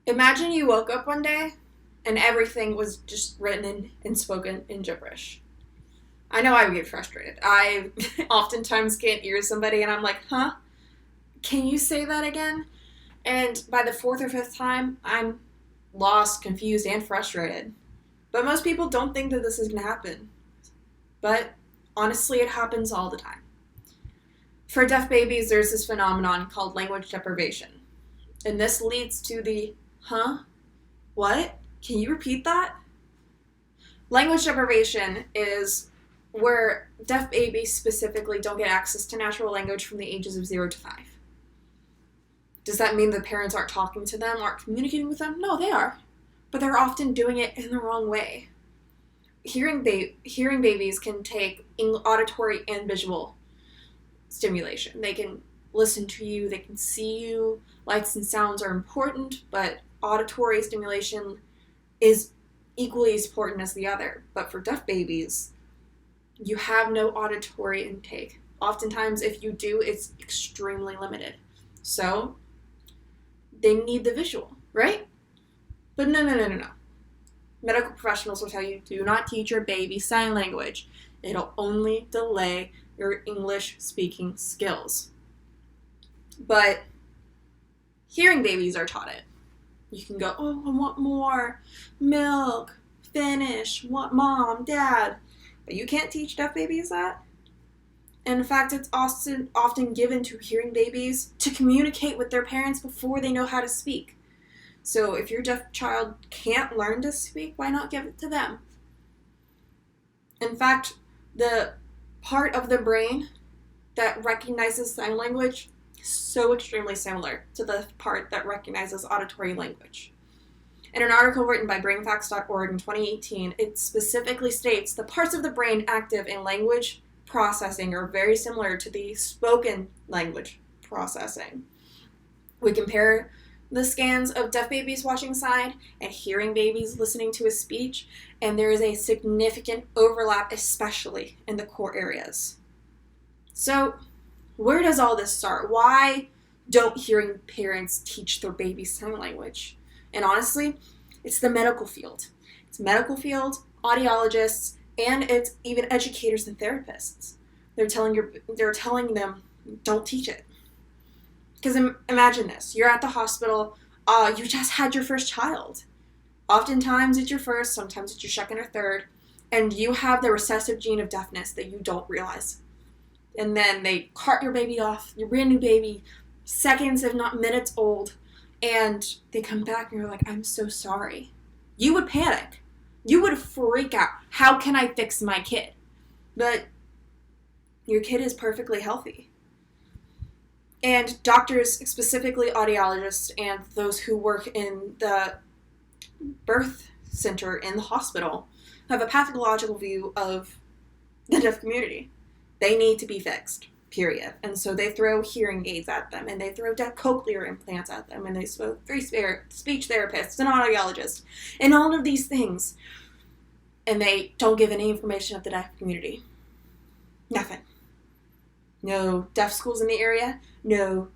Imagine you woke up one day and everything was just written and spoken in gibberish. I know I would get frustrated. I oftentimes can't hear somebody and I'm like, huh? Can you say that again? And by the fourth or fifth time, I'm lost, confused, and frustrated. But most people don't think that this is going to happen. But honestly, it happens all the time. For deaf babies, there's this phenomenon called language deprivation. And this leads to the, huh? What? Can you repeat that? Language deprivation is where deaf babies specifically don't get access to natural language from the ages of 0 to 5. Does that mean the parents aren't talking to them, aren't communicating with them? No, they are. But they're often doing it in the wrong way. Hearing babies can take auditory and visual stimulation. They can listen to you, they can see you. Lights and sounds are important, but auditory stimulation is equally as important as the other. But for deaf babies, you have no auditory intake. Oftentimes, if you do, it's extremely limited. So, they need the visual, right? But no. Medical professionals will tell you, do not teach your baby sign language. It'll only delay your English speaking skills. But hearing babies are taught it. You can go, oh, I want more milk, finish, want mom, dad. But you can't teach deaf babies that. And in fact, it's often given to hearing babies to communicate with their parents before they know how to speak. So if your deaf child can't learn to speak, why not give it to them? In fact, the part of the brain that recognizes sign language is so extremely similar to the part that recognizes auditory language. In an article written by brainfacts.org in 2018, it specifically states the parts of the brain active in language processing are very similar to the spoken language processing. We compare the scans of deaf babies watching sign and hearing babies listening to a speech, and there is a significant overlap, especially in the core areas. So, where does all this start? Why don't hearing parents teach their babies sign language? And honestly, it's the medical field. It's medical field, audiologists, and it's even educators and therapists. They're telling them, don't teach it. Because imagine this, you're at the hospital, you just had your first child. Oftentimes it's your first, sometimes it's your second or third, and you have the recessive gene of deafness that you don't realize. And then they cart your baby off, your brand new baby, seconds if not minutes old, and they come back and you're like, I'm so sorry. You would panic. You would freak out. How can I fix my kid? But your kid is perfectly healthy. And doctors, specifically audiologists and those who work in the birth center in the hospital, have a pathological view of the deaf community. They need to be fixed, period. And so they throw hearing aids at them, and they throw deaf cochlear implants at them, and they throw speech therapists and audiologists, and all of these things. And they don't give any information of the deaf community. Nothing. No deaf schools in the area, no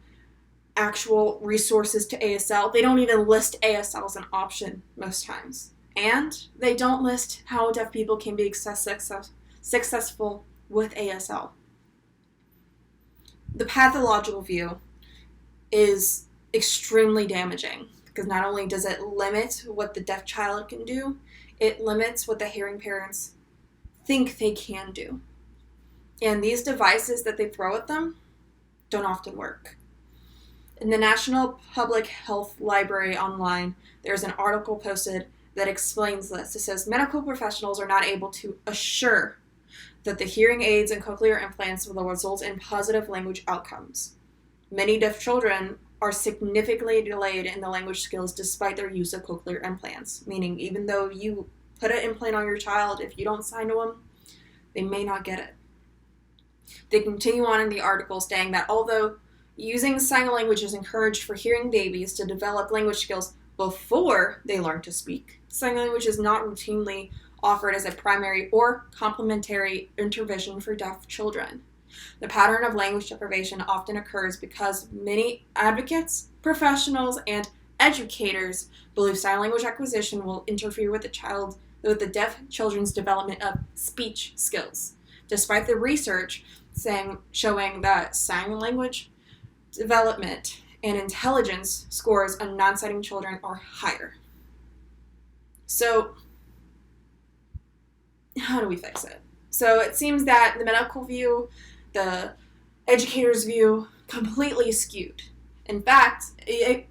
actual resources to ASL. They don't even list ASL as an option most times. And they don't list how deaf people can be successful with ASL. The pathological view is extremely damaging because not only does it limit what the deaf child can do, it limits what the hearing parents think they can do. And these devices that they throw at them don't often work. In the National Public Health Library online, there's an article posted that explains this. It says, medical professionals are not able to assure that the hearing aids and cochlear implants will result in positive language outcomes. Many deaf children are significantly delayed in the language skills despite their use of cochlear implants, meaning even though you put an implant on your child, if you don't sign to them, they may not get it. They continue on in the article saying that although using sign language is encouraged for hearing babies to develop language skills before they learn to speak, sign language is not routinely offered as a primary or complementary intervention for deaf children. The pattern of language deprivation often occurs because many advocates, professionals, and educators believe sign language acquisition will interfere with the deaf children's development of speech skills, despite the research showing that sign language development and intelligence scores on non-sighting children are higher. So, how do we fix it? So it seems that the medical view, the educator's view, completely skewed. In fact,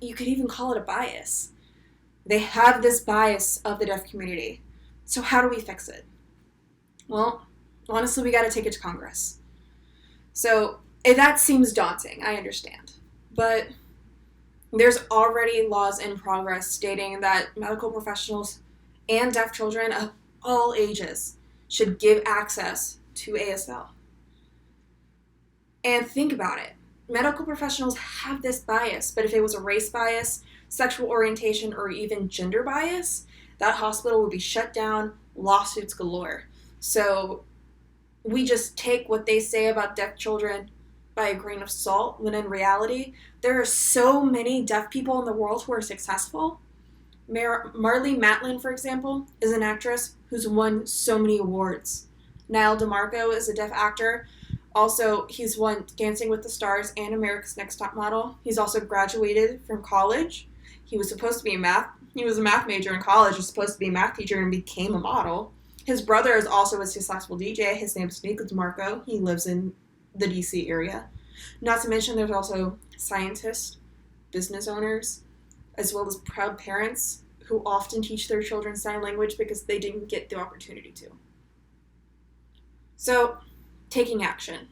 you could even call it a bias. They have this bias of the deaf community. So how do we fix it? Well, honestly, we got to take it to Congress. So that seems daunting, I understand. But there's already laws in progress stating that medical professionals and deaf children of all ages should give access to ASL. And think about it. Medical professionals have this bias, but if it was a race bias, sexual orientation, or even gender bias, that hospital would be shut down, lawsuits galore. So we just take what they say about deaf children by a grain of salt, when in reality, there are so many deaf people in the world who are successful. Marlee Matlin, for example, is an actress who's won so many awards. Niall DeMarco is a deaf actor. Also, he's won Dancing with the Stars and America's Next Top Model. He's also graduated from college. He was supposed to be a math major in college, was supposed to be a math teacher, and became a model. His brother is also a successful DJ. His name is Nico DeMarco. He lives in the DC area. Not to mention there's also scientists, business owners, as well as proud parents who often teach their children sign language because they didn't get the opportunity to. So, taking action.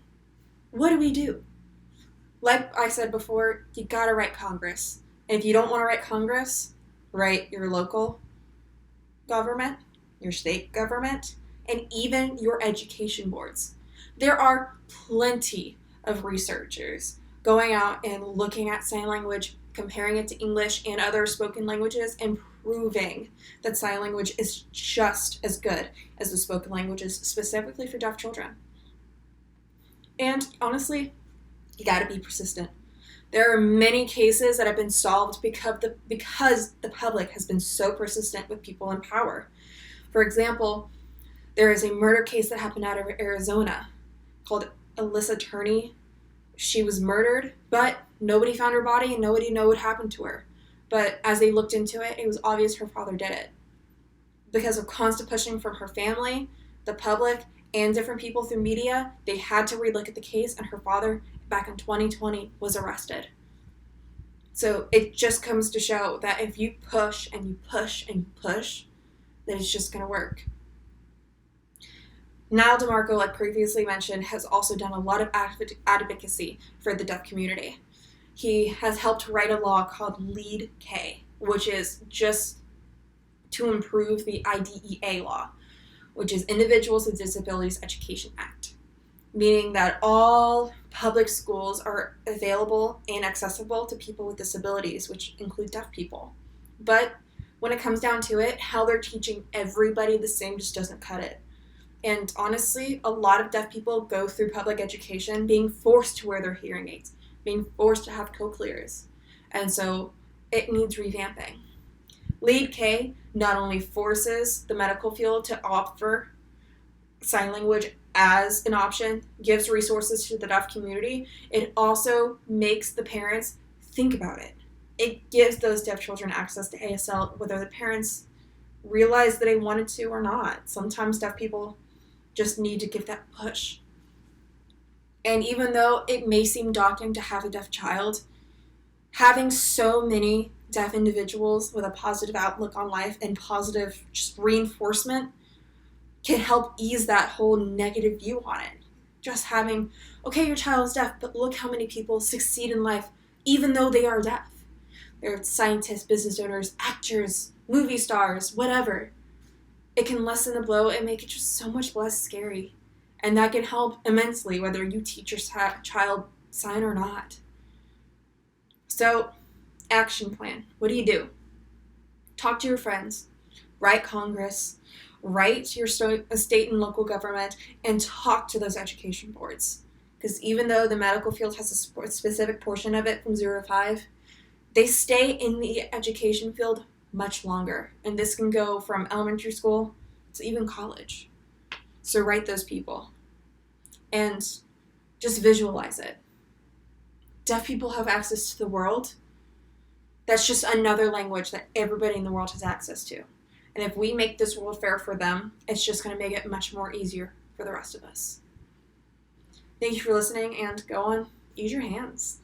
What do we do? Like I said before, you gotta write Congress. And if you don't want to write Congress, write your local government, your state government, and even your education boards. There are plenty of researchers going out and looking at sign language, comparing it to English and other spoken languages, and proving that sign language is just as good as the spoken languages specifically for deaf children. And honestly, you gotta be persistent. There are many cases that have been solved because the public has been so persistent with people in power. For example, there is a murder case that happened out of Arizona called Alyssa Turney. She was murdered, but nobody found her body and nobody knew what happened to her. But as they looked into it, it was obvious her father did it. Because of constant pushing from her family, the public, and different people through media, they had to relook at the case, and her father, back in 2020, was arrested. So it just comes to show that if you push and you push and you push, then it's just going to work. Niall DeMarco, like previously mentioned, has also done a lot of advocacy for the deaf community. He has helped write a law called Lead K, which is just to improve the IDEA law, which is Individuals with Disabilities Education Act, meaning that all public schools are available and accessible to people with disabilities, which include deaf people. But when it comes down to it, how they're teaching everybody the same just doesn't cut it. And honestly, a lot of deaf people go through public education being forced to wear their hearing aids, being forced to have cochlears. And so it needs revamping. Lead K not only forces the medical field to offer sign language as an option, gives resources to the deaf community, it also makes the parents think about it. It gives those deaf children access to ASL, whether the parents realize that they wanted to or not. Sometimes deaf people just need to give that push. And even though it may seem daunting to have a deaf child, having so many deaf individuals with a positive outlook on life and positive just reinforcement can help ease that whole negative view on it. Just having, okay, your child is deaf, but look how many people succeed in life even though they are deaf. They're scientists, business owners, actors, movie stars, whatever. It can lessen the blow and make it just so much less scary. And that can help immensely whether you teach your child sign or not. So, action plan. What do? Talk to your friends. Write Congress. Write your state and local government. And talk to those education boards. Because even though the medical field has a specific portion of it from 0 to 5, they stay in the education field much longer. And this can go from elementary school to even college. So write those people. And just visualize it. Deaf people have access to the world. That's just another language that everybody in the world has access to. And if we make this world fair for them, it's just going to make it much more easier for the rest of us. Thank you for listening, and go on, use your hands.